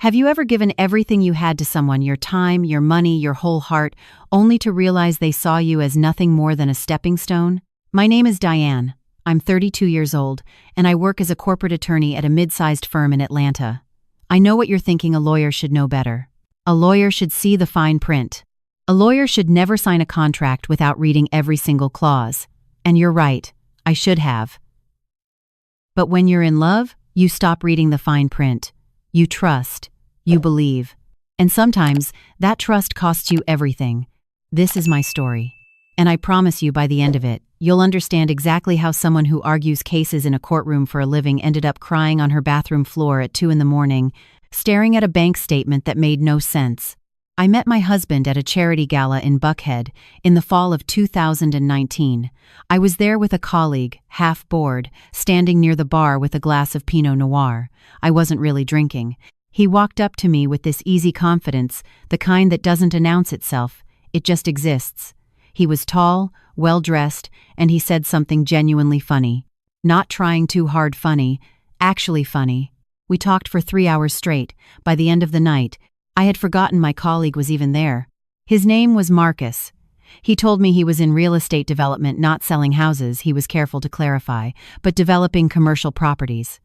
Have you ever given everything you had to someone, your time, your money, your whole heart, only to realize they saw you as nothing more than a stepping stone? My name is Diane. I'm 32 years old, and I work as a corporate attorney at a mid-sized firm in Atlanta. I know what you're thinking. A lawyer should know better. A lawyer should see the fine print. A lawyer should never sign a contract without reading every single clause. And you're right, I should have. But when you're in love, you stop reading the fine print. You trust. You believe. And sometimes, that trust costs you everything. This is my story. And I promise you, by the end of it, you'll understand exactly how someone who argues cases in a courtroom for a living ended up crying on her bathroom floor at 2 a.m, staring at a bank statement that made no sense. I met my husband at a charity gala in Buckhead in the fall of 2019. I was there with a colleague, half bored, standing near the bar with a glass of Pinot Noir. I wasn't really drinking. He walked up to me with this easy confidence, the kind that doesn't announce itself, it just exists. He was tall, well-dressed, and he said something genuinely funny. Not trying too hard funny, actually funny. We talked for 3 hours straight. By the end of the night, I had forgotten my colleague was even there. His name was Marcus. He told me he was in real estate development, not selling houses, he was careful to clarify, but developing commercial properties.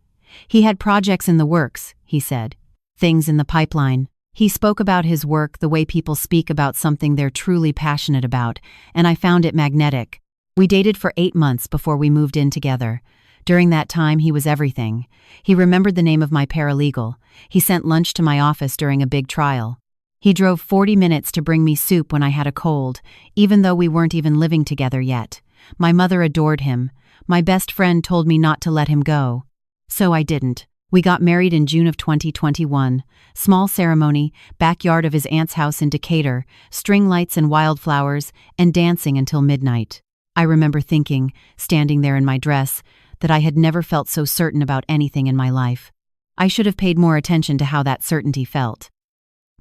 He had projects in the works, he said. Things in the pipeline. He spoke about his work the way people speak about something they're truly passionate about, and I found it magnetic. We dated for 8 months before we moved in together. During that time, he was everything. He remembered the name of my paralegal. He sent lunch to my office during a big trial. He drove 40 minutes to bring me soup when I had a cold, even though we weren't even living together yet. My mother adored him. My best friend told me not to let him go. So I didn't. We got married in June of 2021. Small ceremony, backyard of his aunt's house in Decatur, string lights and wildflowers, and dancing until midnight. I remember thinking, standing there in my dress, that I had never felt so certain about anything in my life. I should have paid more attention to how that certainty felt.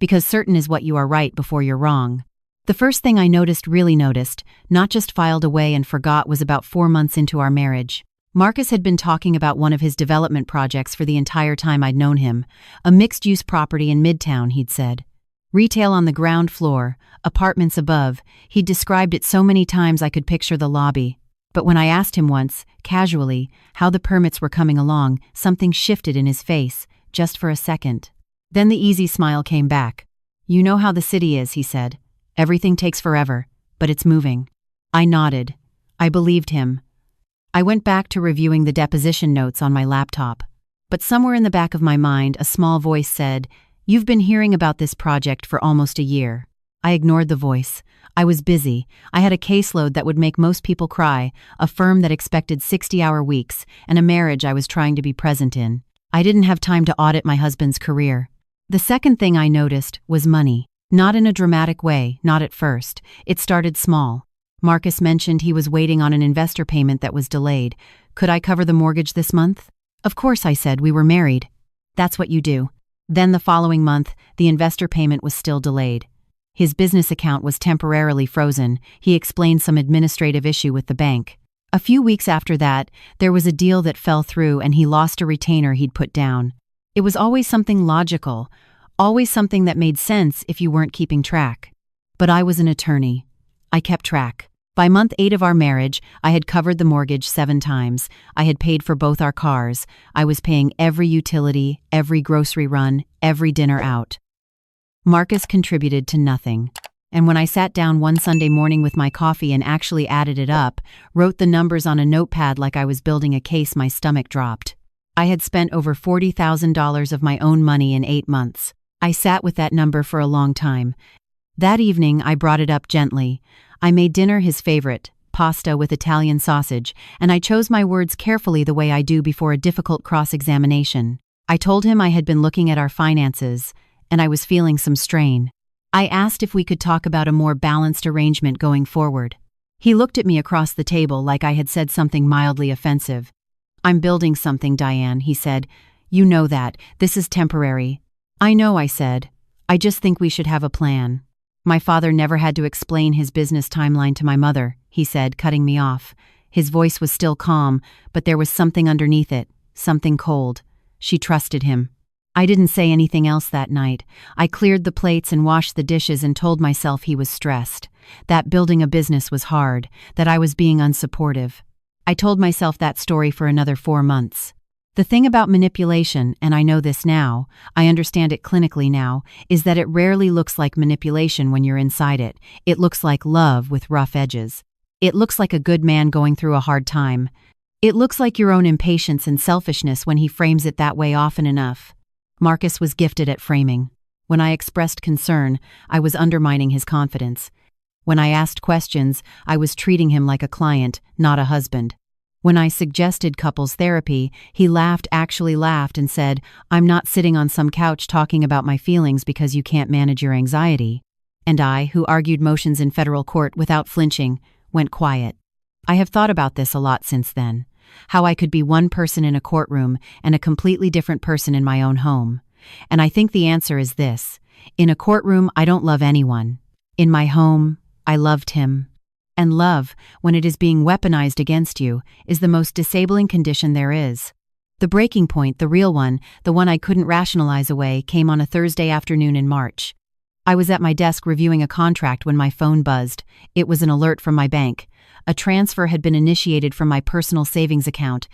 Because certain is what you are right before you're wrong. The first thing I really noticed, not just filed away and forgot, was about 4 months into our marriage. Marcus had been talking about one of his development projects for the entire time I'd known him. A mixed-use property in Midtown, he'd said. Retail on the ground floor, apartments above. He'd described it so many times I could picture the lobby. But when I asked him once, casually, how the permits were coming along, something shifted in his face, just for a second. Then the easy smile came back. You know how the city is, he said. Everything takes forever, but it's moving. I nodded. I believed him. I went back to reviewing the deposition notes on my laptop. But somewhere in the back of my mind, a small voice said, "You've been hearing about this project for almost a year." I ignored the voice. I was busy. I had a caseload that would make most people cry, a firm that expected 60-hour weeks, and a marriage I was trying to be present in. I didn't have time to audit my husband's career. The second thing I noticed was money. Not in a dramatic way, not at first. It started small. Marcus mentioned he was waiting on an investor payment that was delayed. Could I cover the mortgage this month? Of course, I said. We were married. That's what you do. Then the following month, the investor payment was still delayed. His business account was temporarily frozen. He explained some administrative issue with the bank. A few weeks after that, there was a deal that fell through and he lost a retainer he'd put down. It was always something logical, always something that made sense if you weren't keeping track. But I was an attorney. I kept track. By month 8 of our marriage, I had covered the mortgage 7 times. I had paid for both our cars. I was paying every utility, every grocery run, every dinner out. Marcus contributed to nothing. And when I sat down one Sunday morning with my coffee and actually added it up, wrote the numbers on a notepad like I was building a case, my stomach dropped. I had spent over $40,000 of my own money in 8 months. I sat with that number for a long time. That evening, I brought it up gently. I made dinner his favorite, pasta with Italian sausage, and I chose my words carefully the way I do before a difficult cross-examination. I told him I had been looking at our finances, and I was feeling some strain. I asked if we could talk about a more balanced arrangement going forward. He looked at me across the table like I had said something mildly offensive. "I'm building something, Diane," he said. "You know that. This is temporary." "I know," I said. "I just think we should have a plan." "My father never had to explain his business timeline to my mother," he said, cutting me off. His voice was still calm, but there was something underneath it, something cold. She trusted him. I didn't say anything else that night. I cleared the plates and washed the dishes and told myself he was stressed, that building a business was hard, that I was being unsupportive. I told myself that story for another 4 months. The thing about manipulation, and I know this now, I understand it clinically now, is that it rarely looks like manipulation when you're inside it. It looks like love with rough edges. It looks like a good man going through a hard time. It looks like your own impatience and selfishness when he frames it that way often enough. Marcus was gifted at framing. When I expressed concern, I was undermining his confidence. When I asked questions, I was treating him like a client, not a husband. When I suggested couples therapy, he actually laughed and said, "I'm not sitting on some couch talking about my feelings because you can't manage your anxiety." And I, who argued motions in federal court without flinching, went quiet. I have thought about this a lot since then. How I could be one person in a courtroom and a completely different person in my own home. And I think the answer is this. In a courtroom, I don't love anyone. In my home, I loved him. And love, when it is being weaponized against you, is the most disabling condition there is. The breaking point, the real one, the one I couldn't rationalize away, came on a Thursday afternoon in March. I was at my desk reviewing a contract when my phone buzzed. It was an alert from my bank. A transfer had been initiated from my personal savings account.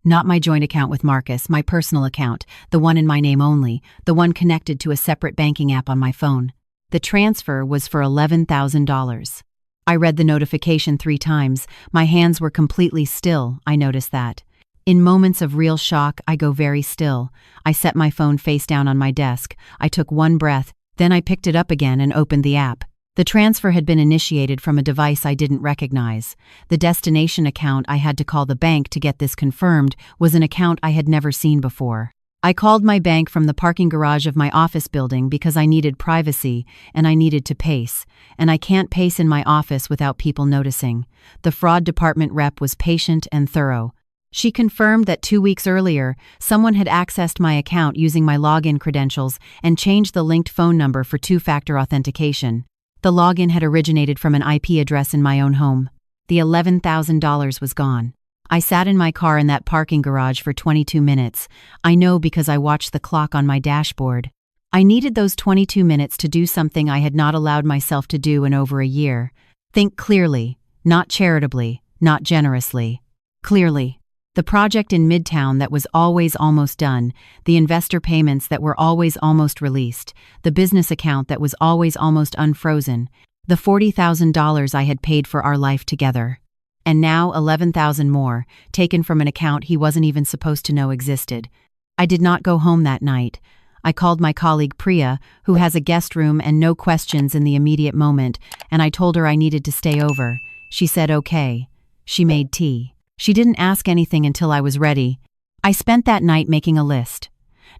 Not my joint account with Marcus, my personal account, the one in my name only, the one connected to a separate banking app on my phone. The transfer was for $11,000. I read the notification 3 times. My hands were completely still, I noticed that. In moments of real shock, I go very still. I set my phone face down on my desk. I took one breath, then I picked it up again and opened the app. The transfer had been initiated from a device I didn't recognize. The destination account I had to call the bank to get this confirmed was an account I had never seen before. I called my bank from the parking garage of my office building because I needed privacy and I needed to pace, and I can't pace in my office without people noticing. The fraud department rep was patient and thorough. She confirmed that 2 weeks earlier, someone had accessed my account using my login credentials and changed the linked phone number for 2-factor authentication. The login had originated from an IP address in my own home. The $11,000 was gone. I sat in my car in that parking garage for 22 minutes. I know because I watched the clock on my dashboard. I needed those 22 minutes to do something I had not allowed myself to do in over a year. Think clearly, not charitably, not generously. Clearly. The project in Midtown that was always almost done, the investor payments that were always almost released, the business account that was always almost unfrozen, the $40,000 I had paid for our life together. And now $11,000 more, taken from an account he wasn't even supposed to know existed. I did not go home that night. I called my colleague Priya, who has a guest room and no questions in the immediate moment, and I told her I needed to stay over. She said okay. She made tea. She didn't ask anything until I was ready. I spent that night making a list.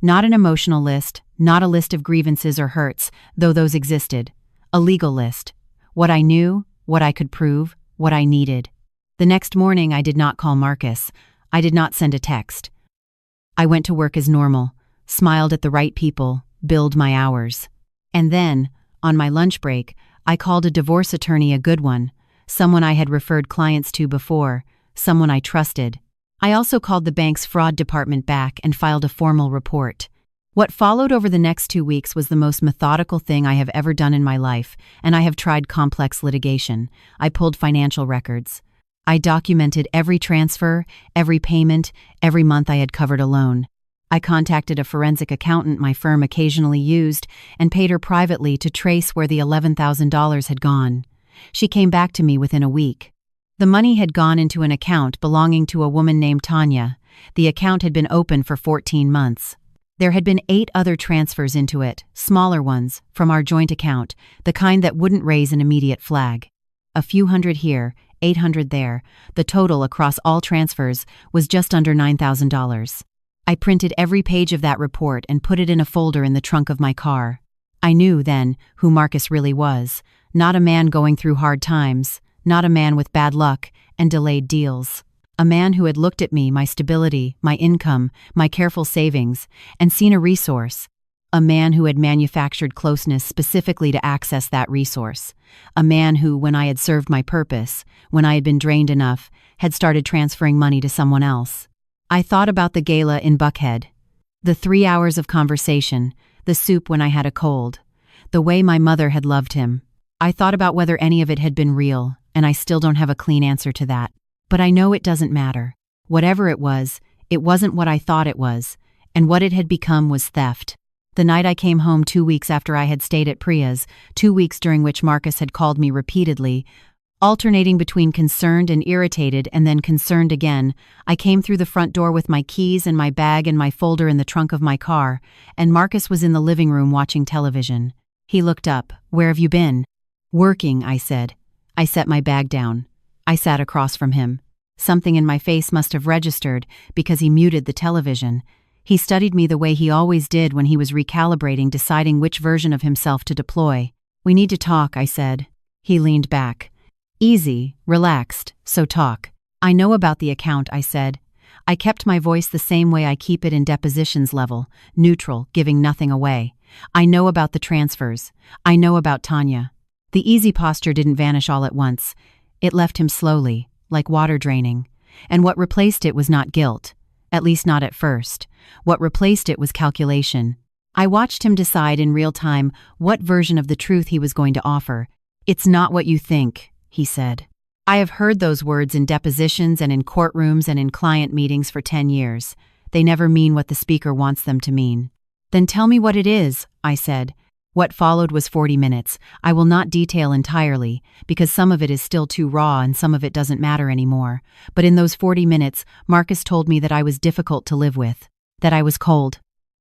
Not an emotional list, not a list of grievances or hurts, though those existed. A legal list. What I knew, what I could prove, what I needed. The next morning I did not call Marcus. I did not send a text. I went to work as normal, smiled at the right people, billed my hours. And then, on my lunch break, I called a divorce attorney, a good one, someone I had referred clients to before, someone I trusted. I also called the bank's fraud department back and filed a formal report. What followed over the next 2 weeks was the most methodical thing I have ever done in my life, and I have tried complex litigation. I pulled financial records. I documented every transfer, every payment, every month I had covered a loan. I contacted a forensic accountant my firm occasionally used and paid her privately to trace where the $11,000 had gone. She came back to me within a week. The money had gone into an account belonging to a woman named Tanya. The account had been open for 14 months. There had been 8 other transfers into it, smaller ones, from our joint account, the kind that wouldn't raise an immediate flag. A few hundred here, 800 there. The total across all transfers was just under $9,000. I printed every page of that report and put it in a folder in the trunk of my car. I knew, then, who Marcus really was. Not a man going through hard times. Not a man with bad luck and delayed deals. A man who had looked at me, my stability, my income, my careful savings, and seen a resource. A man who had manufactured closeness specifically to access that resource. A man who, when I had served my purpose, when I had been drained enough, had started transferring money to someone else. I thought about the gala in Buckhead. The 3 hours of conversation, the soup when I had a cold, the way my mother had loved him. I thought about whether any of it had been real, and I still don't have a clean answer to that. But I know it doesn't matter. Whatever it wasn't what I thought it was, and what it had become was theft. The night I came home 2 weeks after I had stayed at Priya's, 2 weeks during which Marcus had called me repeatedly, alternating between concerned and irritated and then concerned again, I came through the front door with my keys and my bag and my folder in the trunk of my car, and Marcus was in the living room watching television. He looked up. "Where have you been?" "Working," I said. I set my bag down. I sat across from him. Something in my face must have registered because he muted the television. He studied me the way he always did when he was recalibrating, deciding which version of himself to deploy. "We need to talk," I said. He leaned back. "Easy, relaxed, so talk." "I know about the account," I said. I kept my voice the same way I keep it in depositions level, neutral, giving nothing away. "I know about the transfers. I know about Tanya." The easy posture didn't vanish all at once. It left him slowly, like water draining. And what replaced it was not guilt. At least not at first. What replaced it was calculation. I watched him decide in real time what version of the truth he was going to offer. "It's not what you think," he said. I have heard those words in depositions and in courtrooms and in client meetings for 10 years. They never mean what the speaker wants them to mean. "Then tell me what it is," I said. What followed was 40 minutes. I will not detail entirely, because some of it is still too raw and some of it doesn't matter anymore. But in those 40 minutes, Marcus told me that I was difficult to live with, that I was cold,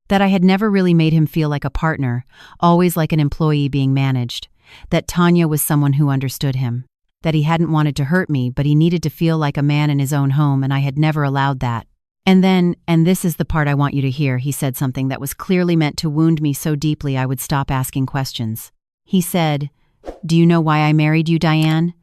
that I had never really made him feel like a partner, always like an employee being managed, that Tanya was someone who understood him, that he hadn't wanted to hurt me, but he needed to feel like a man in his own home, and I had never allowed that. And then, and this is the part I want you to hear, he said something that was clearly meant to wound me so deeply I would stop asking questions. He said, "Do you know why I married you, Diane?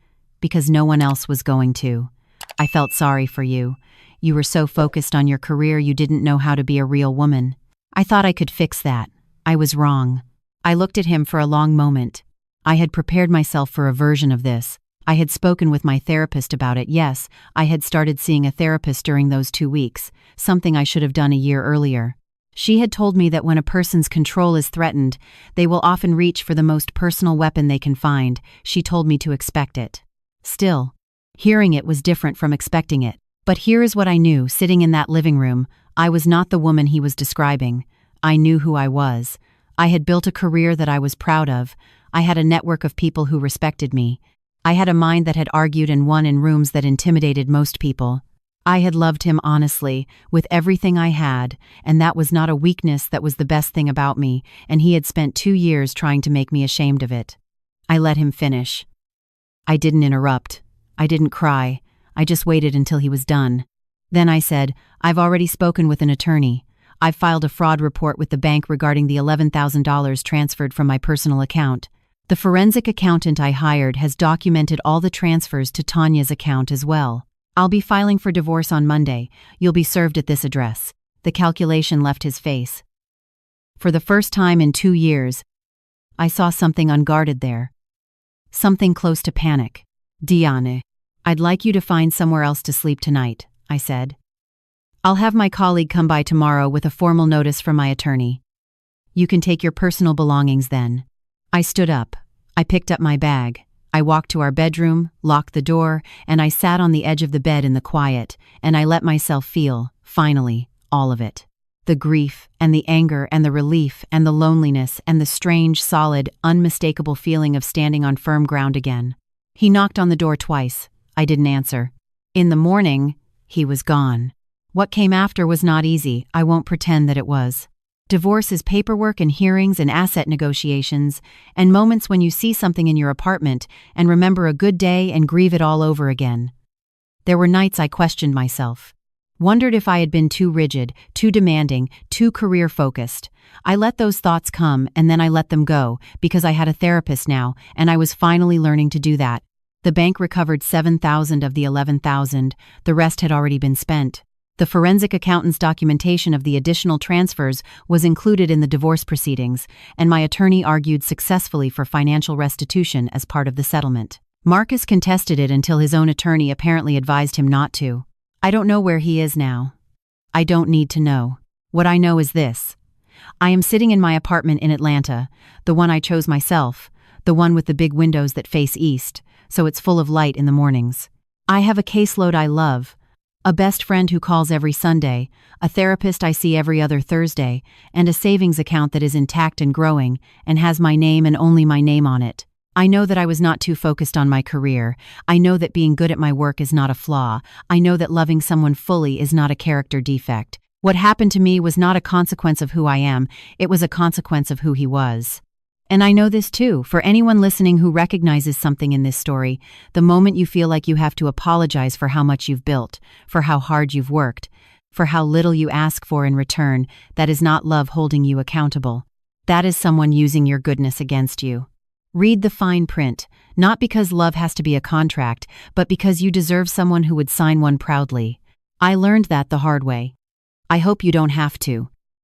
Because no one else was going to. I felt sorry for you. You were so focused on your career you didn't know how to be a real woman. I thought I could fix that. I was wrong." I looked at him for a long moment. I had prepared myself for a version of this. I had spoken with my therapist about it, yes, I had started seeing a therapist during those 2 weeks, something I should have done a year earlier. She had told me that when a person's control is threatened, they will often reach for the most personal weapon they can find. She told me to expect it. Still, hearing it was different from expecting it. But here is what I knew, sitting in that living room. I was not the woman he was describing. I knew who I was. I had built a career that I was proud of. I had a network of people who respected me. I had a mind that had argued and won in rooms that intimidated most people. I had loved him honestly, with everything I had, and that was not a weakness, that was the best thing about me, and he had spent 2 years trying to make me ashamed of it. I let him finish. I didn't interrupt. I didn't cry. I just waited until he was done. Then I said, "I've already spoken with an attorney. I've filed a fraud report with the bank regarding the $11,000 transferred from my personal account. The forensic accountant I hired has documented all the transfers to Tanya's account as well. I'll be filing for divorce on Monday. You'll be served at this address." The calculation left his face. For the first time in 2 years, I saw something unguarded there. Something close to panic. "Diane, I'd like you to find somewhere else to sleep tonight," I said. "I'll have my colleague come by tomorrow with a formal notice from my attorney. You can take your personal belongings then." I stood up. I picked up my bag. I walked to our bedroom, locked the door, and I sat on the edge of the bed in the quiet, and I let myself feel, finally, all of it. The grief, and the anger, and the relief, and the loneliness, and the strange, solid, unmistakable feeling of standing on firm ground again. He knocked on the door twice. I didn't answer. In the morning, he was gone. What came after was not easy. I won't pretend that it was. Divorce is paperwork and hearings and asset negotiations, and moments when you see something in your apartment and remember a good day and grieve it all over again. There were nights I questioned myself. Wondered if I had been too rigid, too demanding, too career-focused. I let those thoughts come and then I let them go, because I had a therapist now, and I was finally learning to do that. The bank recovered $7,000 of the $11,000, the rest had already been spent. The forensic accountant's documentation of the additional transfers was included in the divorce proceedings, and my attorney argued successfully for financial restitution as part of the settlement. Marcus contested it until his own attorney apparently advised him not to. I don't know where he is now. I don't need to know. What I know is this. I am sitting in my apartment in Atlanta, the one I chose myself, the one with the big windows that face east, so it's full of light in the mornings. I have a caseload I love, a best friend who calls every Sunday, a therapist I see every other Thursday, and a savings account that is intact and growing, and has my name and only my name on it. I know that I was not too focused on my career. I know that being good at my work is not a flaw. I know that loving someone fully is not a character defect. What happened to me was not a consequence of who I am, it was a consequence of who he was. And I know this too, for anyone listening who recognizes something in this story, the moment you feel like you have to apologize for how much you've built, for how hard you've worked, for how little you ask for in return, that is not love holding you accountable. That is someone using your goodness against you. Read the fine print, not because love has to be a contract, but because you deserve someone who would sign one proudly. I learned that the hard way. I hope you don't have to.